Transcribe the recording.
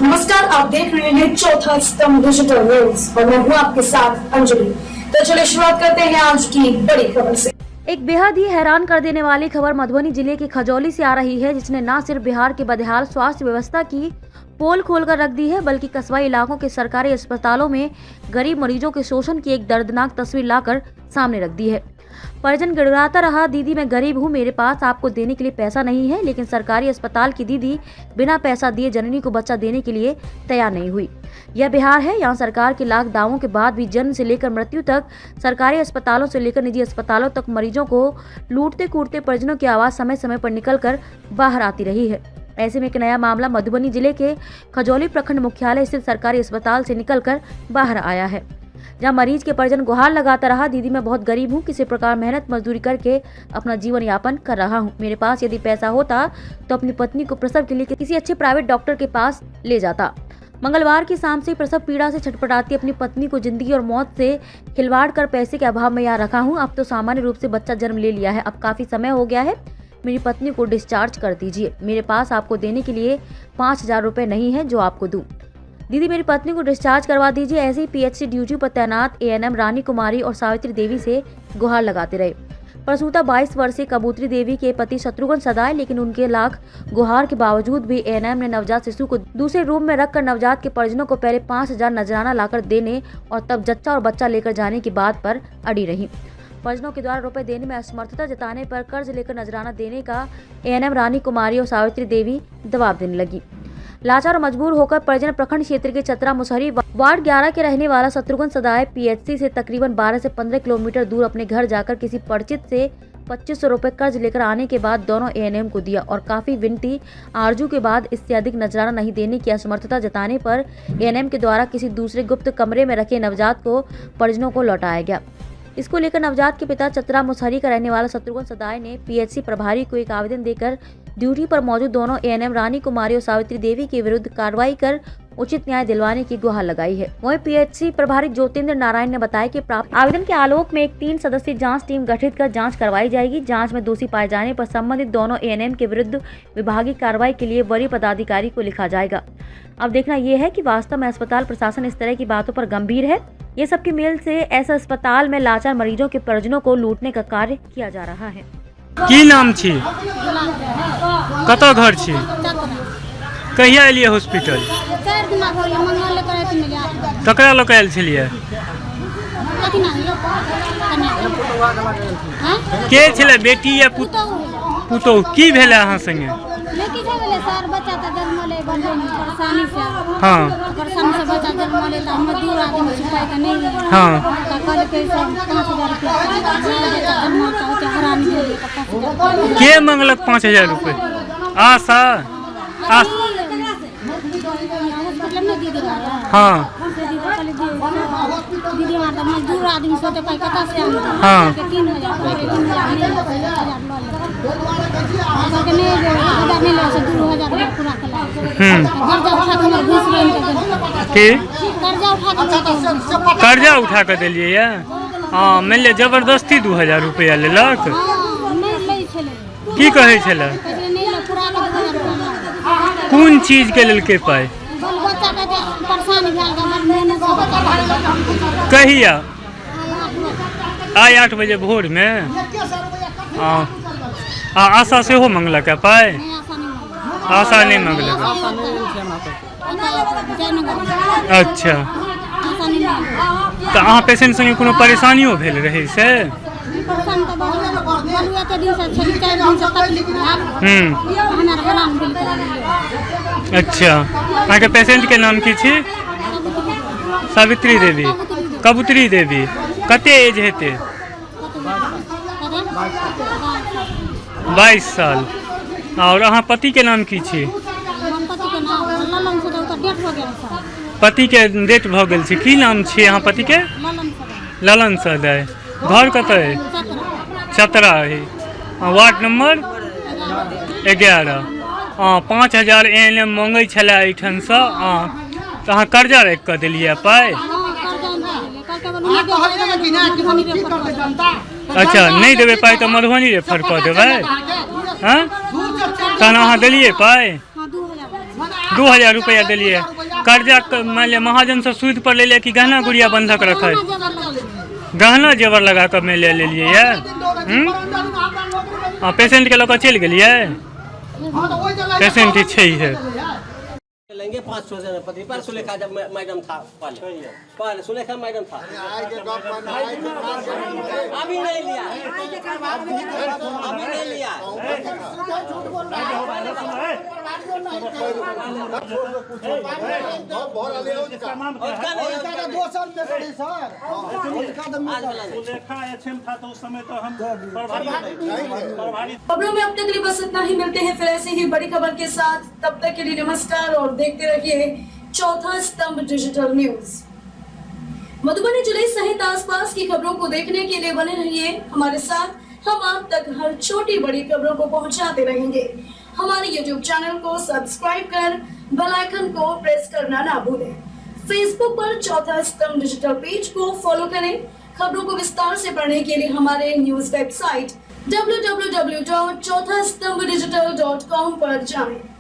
नमस्कार, आप देख रहे हैं चौथा स्तंभ डिजिटल न्यूज और मैं हूँ आपके साथ अंजलि। तो चलिए शुरुआत करते हैं आज की बड़ी खबर से। एक बेहद ही हैरान कर देने वाली खबर मधुबनी जिले के खजौली से आ रही है, जिसने न सिर्फ बिहार के बदहाल स्वास्थ्य व्यवस्था की पोल खोलकर रख दी है, बल्कि कस्बा इलाकों के सरकारी अस्पतालों में गरीब मरीजों के शोषण की एक दर्दनाक तस्वीर लाकर सामने रख दी है। परिजन गिड़गिड़ाता रहा, दीदी मैं गरीब हूँ, मेरे पास आपको देने के लिए पैसा नहीं है। लेकिन सरकारी अस्पताल की दीदी बिना पैसा दिए जननी को बच्चा देने के लिए तैयार नहीं हुई। यह बिहार है, यहाँ सरकार के लाख दावों के बाद भी जन्म से लेकर मृत्यु तक सरकारी अस्पतालों से लेकर निजी अस्पतालों तक मरीजों को लूटते कूटते परिजनों की आवाज़ समय समय पर निकल कर बाहर आती रही है। ऐसे में एक नया मामला मधुबनी जिले के खजौली प्रखंड मुख्यालय स्थित सरकारी अस्पताल से निकलकर बाहर आया है, जहां मरीज के परिजन गुहार लगाता रहा, दीदी मैं बहुत गरीब हूं, किसी प्रकार मेहनत मजदूरी करके अपना जीवन यापन कर रहा हूं। मेरे पास यदि पैसा होता तो अपनी पत्नी को प्रसव के लिए किसी अच्छे प्राइवेट डॉक्टर के पास ले जाता। मंगलवार की शाम से प्रसव पीड़ा से छटपटाती अपनी पत्नी को जिंदगी और मौत से खिलवाड़ कर पैसे के अभाव में यहाँ रखा हूँ। अब तो सामान्य रूप से बच्चा जन्म ले लिया है, अब काफी समय हो गया है, मेरी पत्नी को डिस्चार्ज कर दीजिए। मेरे पास आपको देने के लिए 5,000 रुपए नहीं है जो आपको दूं। दीदी मेरी पत्नी को डिस्चार्ज करवा दीजिए। ऐसे ही पीएचसी ड्यूटी पर तैनात एएनएम रानी कुमारी और सावित्री देवी से गुहार लगाते रहे। प्रसूता 22 वर्षीय कबूतरी देवी के पति शत्रुघ्न सदाए, लेकिन उनके लाख गुहार के बावजूद भी एएनएम ने नवजात शिशु को दूसरे रूम में रखकर नवजात के परिजनों को पहले 5,000 नजराना लाकर देने और तब जच्चा और बच्चा लेकर जाने की बात पर अड़ी रही। परिजनों के द्वारा रुपए देने में असमर्थता जताने पर कर्ज लेकर नजराना देने का एएनएम रानी कुमारी और सावित्री देवी दबाव देने लगी। लाचार और मजबूर होकर परिजन प्रखंड क्षेत्र के चतरा मुसहरी वार्ड 11 के रहने वाला शत्रुघ्न सदाए पीएचसी से तकरीबन 12 से 15 किलोमीटर दूर अपने घर जाकर किसी परिचित से 2500 रुपए कर्ज लेकर आने के बाद दोनों एएनएम को दिया और काफी विनती आरजू के बाद इससे अधिक नजराना नहीं देने की असमर्थता जताने पर एएनएम के द्वारा किसी दूसरे गुप्त कमरे में रखे नवजात को परिजनों को लौटाया गया। इसको लेकर नवजात के पिता चतरा मुसहरी का रहने वाला शत्रुघ्न सदाए ने पीएचसी प्रभारी को एक आवेदन देकर ड्यूटी पर मौजूद दोनों एएनएम रानी कुमारी और सावित्री देवी के विरुद्ध कार्रवाई कर उचित न्याय दिलवाने की गुहार लगाई है। वहीं पीएचसी प्रभारी ज्योतिंद्र नारायण ने बताया कि प्राप्त आवेदन के आलोक में एक 3 सदस्यीय जांच टीम गठित कर जांच करवाई जाएगी। जांच में दोषी पाए जाने पर संबंधित दोनों एएनएम के विरुद्ध विभागीय कार्रवाई के लिए वरीय पदाधिकारी को लिखा जाएगा। अब देखना यह है कि वास्तव में अस्पताल प्रशासन इस तरह की बातों पर गंभीर है। ये सबकी मेल से ऐसे अस्पताल में लाचार मरीजों के परिजनों को लूटने का कार्य किया जा रहा है। की नाम छी, कतऽ घर छी, कहिया एलियै हॉस्पिटल, ककरा लऽ कऽ आयल छलियै, के छलै, बेटी या पुतौह, की भेलै अहाँ संगे? हाँ के मंगलक 5,000 रुपए? आशा हाँ हाँ कर्जा उठा कर दिलियै या? हाँ, मानि लिअ जबरदस्ती 2,000 रुपया लेलक। की कहै छलै? कोन चीज के लेलकै पाइ? कहिया? आइ 8 बजे भोर में? आशा सेहो मंगलक है पाइ? आशा नहीं मंगलक। अच्छा, तो अहाँ पेशेंट संगे कोनो परेशानियों भेल रहै से? अच्छा, अहाँ के पेशेंट के नाम की छी? सावित्री देवी, कबूतरी देवी। कते एज हेतै? 22 साल। और अहाँ पति के नाम की छी? पति के डेट भऽ गेल छै, की नाम छै अहाँ पति के? ललन सदाय। घर कतऽ है? चतरा है। Ward number 11। 5,000 एएनएम मांगै छलै एहिठाम सँ, तऽ अहाँ कर्जा राखि कऽ देलियै पाइ? अच्छा, नहीं देवे पाई तो मधुबनी रेफर कर देवे। हाँ, तहन अहाँ देलियै पाइ? 2000 रुपया दिलिए। कर्जा मान लिया महाजन से सूद पर ले लिया कि गहना गुड़िया बंधक रखा है? गहना जेवर लगा कर मैं ले लिए है। पेशेंट के लोग चल गए, पेशेंट इच्छे ही है। लेंगे 500 से पति पर सुलेखा जब मैडम था पहले सुलेखा मैडम था अभी नहीं लिया खबरों में अब तक के लिए बस इतना ही। मिलते हैं फिर ऐसे ही बड़ी खबर के साथ, तब तक के लिए नमस्कार और देखते रहिए चौथा स्तंभ डिजिटल न्यूज। मधुबनी जिले सहित आसपास की खबरों को देखने के लिए बने रहिए हमारे साथ। हम आप तक हर छोटी बड़ी खबरों को पहुंचाते रहेंगे। हमारे YouTube चैनल को सब्सक्राइब कर बेल आइकन को प्रेस करना ना भूलें। फेसबुक पर चौथा स्तंभ डिजिटल पेज को फॉलो करें। खबरों को विस्तार से पढ़ने के लिए हमारे न्यूज वेबसाइट www.chothastambdigital.com पर जाएं।